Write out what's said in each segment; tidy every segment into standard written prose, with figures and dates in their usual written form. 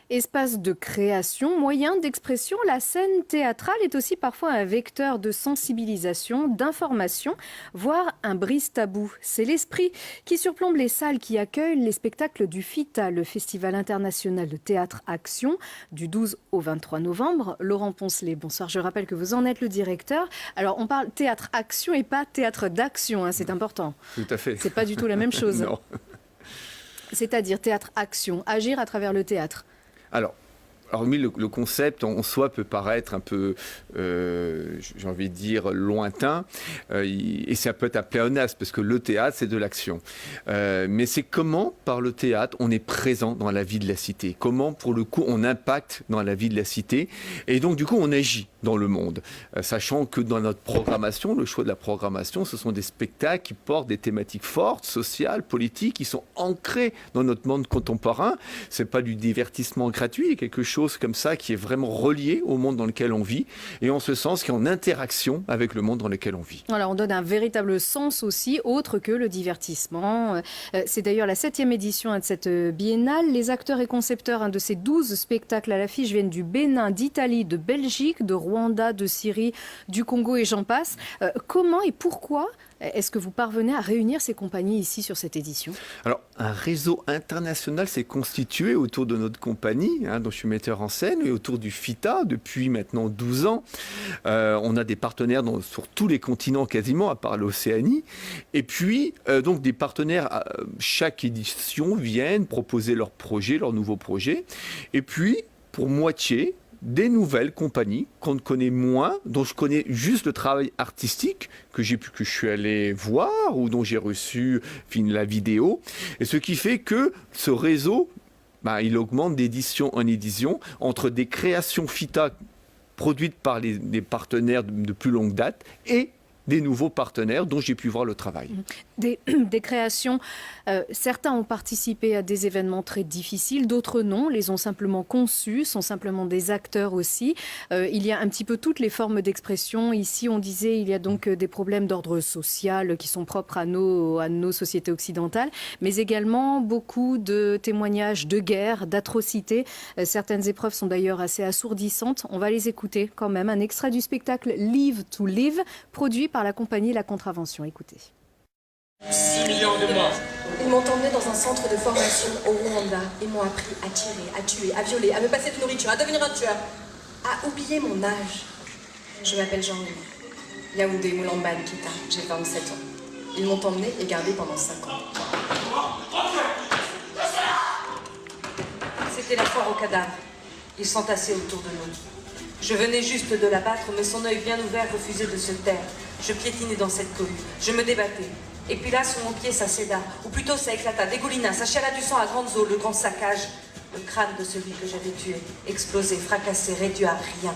Espace de création, moyen d'expression, la scène théâtrale est aussi parfois un vecteur de sensibilisation, d'information, voire un brise-tabou. C'est l'esprit qui surplombe les salles qui accueillent les spectacles du FITA, le Festival international de théâtre Action, du 12 au 23 novembre. Laurent Poncelet, bonsoir, je rappelle que vous en êtes le directeur. Alors on parle théâtre Action et pas théâtre d'action, hein, c'est important. Tout à fait. C'est pas du tout la même chose. Non. C'est-à-dire théâtre Action, agir à travers le théâtre. Alors oui, le concept en soi peut paraître un peu, j'ai envie de dire, lointain, et ça peut être un pléonasme, parce que le théâtre, c'est de l'action. Mais c'est comment, par le théâtre, on est présent dans la vie de la cité. Comment, pour le coup, on impacte dans la vie de la cité. Et donc, du coup, on agit dans le monde. Sachant que dans notre programmation, le choix de la programmation, ce sont des spectacles qui portent des thématiques fortes, sociales, politiques, qui sont ancrées dans notre monde contemporain. C'est pas du divertissement gratuit, quelque chose comme ça qui est vraiment relié au monde dans lequel on vit et en ce sens qui est en interaction avec le monde dans lequel on vit. Alors on donne un véritable sens aussi, autre que le divertissement. C'est d'ailleurs la 7e édition de cette biennale. Les acteurs et concepteurs de ces 12 spectacles à l'affiche viennent du Bénin, d'Italie, de Belgique, de Rwanda, de Syrie, du Congo et j'en passe. Comment et pourquoi est-ce que vous parvenez à réunir ces compagnies ici sur cette édition? Alors, un réseau international s'est constitué autour de notre compagnie, dont je suis metteur en scène, et autour du FITA depuis maintenant 12 ans. On a des partenaires sur tous les continents quasiment, à part l'Océanie. Et puis, donc des partenaires, chaque édition viennent proposer leurs projets, leurs nouveaux projets. Et puis, pour moitié, des nouvelles compagnies qu'on ne connaît moins, dont je connais juste le travail artistique que je suis allé voir ou dont j'ai reçu la vidéo. Et ce qui fait que ce réseau, il augmente d'édition en édition entre des créations FITA produites par des partenaires de plus longue date et des nouveaux partenaires dont j'ai pu voir le travail. Des créations, certains ont participé à des événements très difficiles, d'autres non, les ont simplement conçus, sont simplement des acteurs aussi. Il y a un petit peu toutes les formes d'expression. Ici, on disait, il y a donc des problèmes d'ordre social qui sont propres à nos sociétés occidentales, mais également beaucoup de témoignages de guerre, d'atrocités. Certaines épreuves sont d'ailleurs assez assourdissantes. On va les écouter quand même. Un extrait du spectacle Live to Live, produit par la compagnie La Contravention. Écoutez. 6 millions de morts. Ils m'ont emmené dans un centre de formation au Rwanda et m'ont appris à tirer, à tuer, à violer, à me passer de nourriture, à devenir un tueur, à oublier mon âge. Je m'appelle Jean-Louis. Yaoundé Moulambane Kita, j'ai 27 ans. Ils m'ont emmené et gardé pendant 5 ans. C'était la foire aux cadavres. Ils s'entassaient autour de nous. Je venais juste de l'abattre, mais son œil bien ouvert refusait de se taire. Je piétinais dans cette cohue. Je me débattais. Et puis là, sous mon pied, ça céda. Ou plutôt, ça éclata, dégoulina, ça chiala du sang à grandes eaux, le grand saccage. Le crâne de celui que j'avais tué, explosé, fracassé, réduit à rien.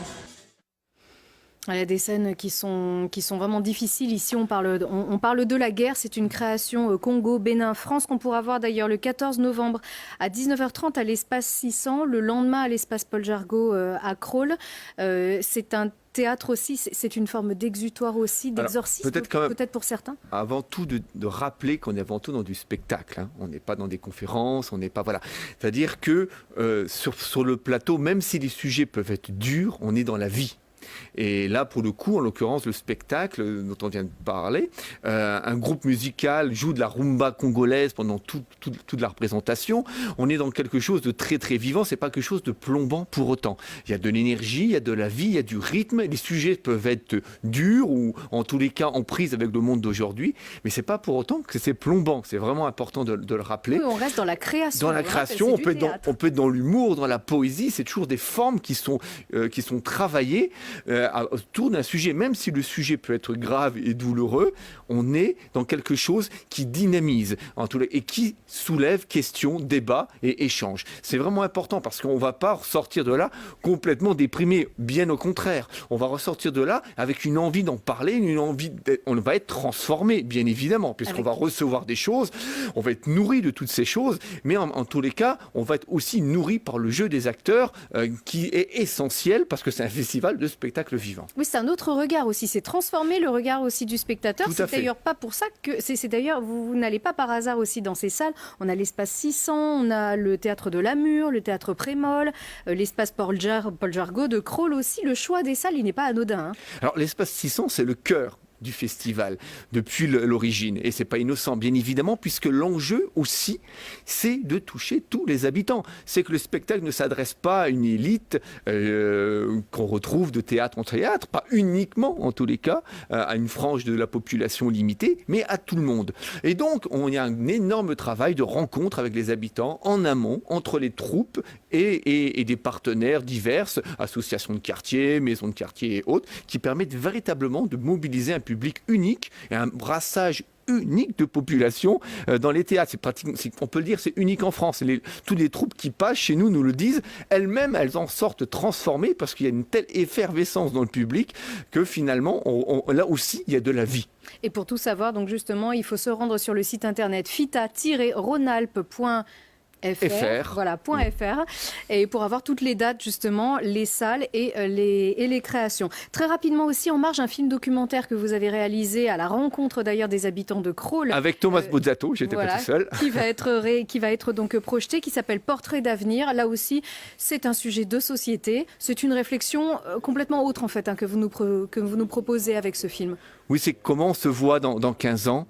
Il y a des scènes qui sont vraiment difficiles. Ici, on parle de la guerre. C'est une création Congo, Bénin, France qu'on pourra voir d'ailleurs le 14 novembre à 19h30 à l'espace 600. Le lendemain à l'espace Paul Jargot à Crolles. C'est un théâtre aussi, c'est une forme d'exutoire aussi, d'exorcisme peut-être pour certains. Avant tout de rappeler qu'on est avant tout dans du spectacle. On n'est pas dans des conférences, on n'est pas voilà. C'est-à-dire que sur le plateau, même si les sujets peuvent être durs, on est dans la vie. Et là, pour le coup, en l'occurrence, le spectacle dont on vient de parler, un groupe musical joue de la rumba congolaise pendant toute la représentation. On est dans quelque chose de très, très vivant. C'est pas quelque chose de plombant pour autant. Il y a de l'énergie, il y a de la vie, il y a du rythme. Les sujets peuvent être durs ou, en tous les cas, en prise avec le monde d'aujourd'hui. Mais c'est pas pour autant que c'est plombant. C'est vraiment important de le rappeler. Oui, on reste dans la création. Dans la création, on peut être dans l'humour, dans la poésie. C'est toujours des formes qui sont travaillées autour d'un sujet, même si le sujet peut être grave et douloureux, on est dans quelque chose qui dynamise et qui soulève questions, débats et échanges. C'est vraiment important parce qu'on ne va pas ressortir de là complètement déprimé, bien au contraire. On va ressortir de là avec une envie d'en parler, on va être transformé, bien évidemment, puisqu'on va recevoir des choses, on va être nourri de toutes ces choses, mais en tous les cas, on va être aussi nourri par le jeu des acteurs qui est essentiel parce que c'est un festival de spectacle. spectacle vivant. Oui, c'est un autre regard aussi. C'est transformer le regard aussi du spectateur. Tout à C'est fait. d'ailleurs pas pour ça que c'est d'ailleurs vous n'allez pas par hasard aussi dans ces salles. On a l'espace 600, on a le théâtre de la Mure, le théâtre Prémol, l'espace Paul Jargot de Crolles aussi. Le choix des salles, il n'est pas anodin, hein. Alors l'espace 600, c'est le cœur du festival depuis l'origine. Et c'est pas innocent, bien évidemment, puisque l'enjeu aussi, c'est de toucher tous les habitants. C'est que le spectacle ne s'adresse pas à une élite qu'on retrouve de théâtre en théâtre, pas uniquement, en tous les cas, à une frange de la population limitée, mais à tout le monde. Et donc, il y a un énorme travail de rencontre avec les habitants en amont, entre les troupes et des partenaires diverses, associations de quartier, maisons de quartier et autres, qui permettent véritablement de mobiliser un public unique et un brassage unique de population dans les théâtres. On peut le dire, c'est unique en France. Toutes les troupes qui passent chez nous nous le disent. Elles-mêmes, elles en sortent transformées parce qu'il y a une telle effervescence dans le public que finalement, là aussi, il y a de la vie. Et pour tout savoir, donc justement, il faut se rendre sur le site internet fita-ronalpe.fr. Voilà, .fr, et pour avoir toutes les dates, justement, les salles et les créations. Très rapidement aussi, en marge, un film documentaire que vous avez réalisé à la rencontre d'ailleurs des habitants de Crolles. Avec Thomas Bozzato, j'étais pas tout seul. Qui va être donc projeté, qui s'appelle Portrait d'avenir. Là aussi, c'est un sujet de société. C'est une réflexion complètement autre, en fait, hein, que vous nous proposez avec ce film. Oui, c'est comment on se voit dans 15 ans,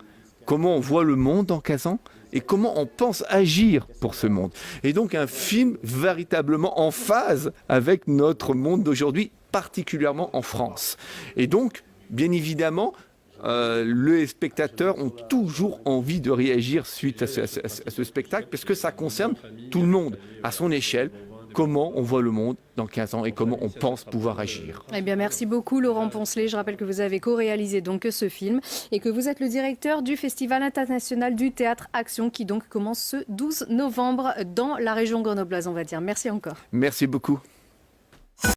comment on voit le monde dans 15 ans, et comment on pense agir pour ce monde. Et donc un film véritablement en phase avec notre monde d'aujourd'hui, particulièrement en France. Et donc, bien évidemment, les spectateurs ont toujours envie de réagir suite à ce spectacle, parce que ça concerne tout le monde, à son échelle, comment on voit le monde dans 15 ans et comment on pense pouvoir agir. Eh bien, merci beaucoup Laurent Poncelet. Je rappelle que vous avez co-réalisé donc ce film et que vous êtes le directeur du Festival international du théâtre Action qui donc commence ce 12 novembre dans la région grenobloise, on va dire. Merci encore. Merci beaucoup.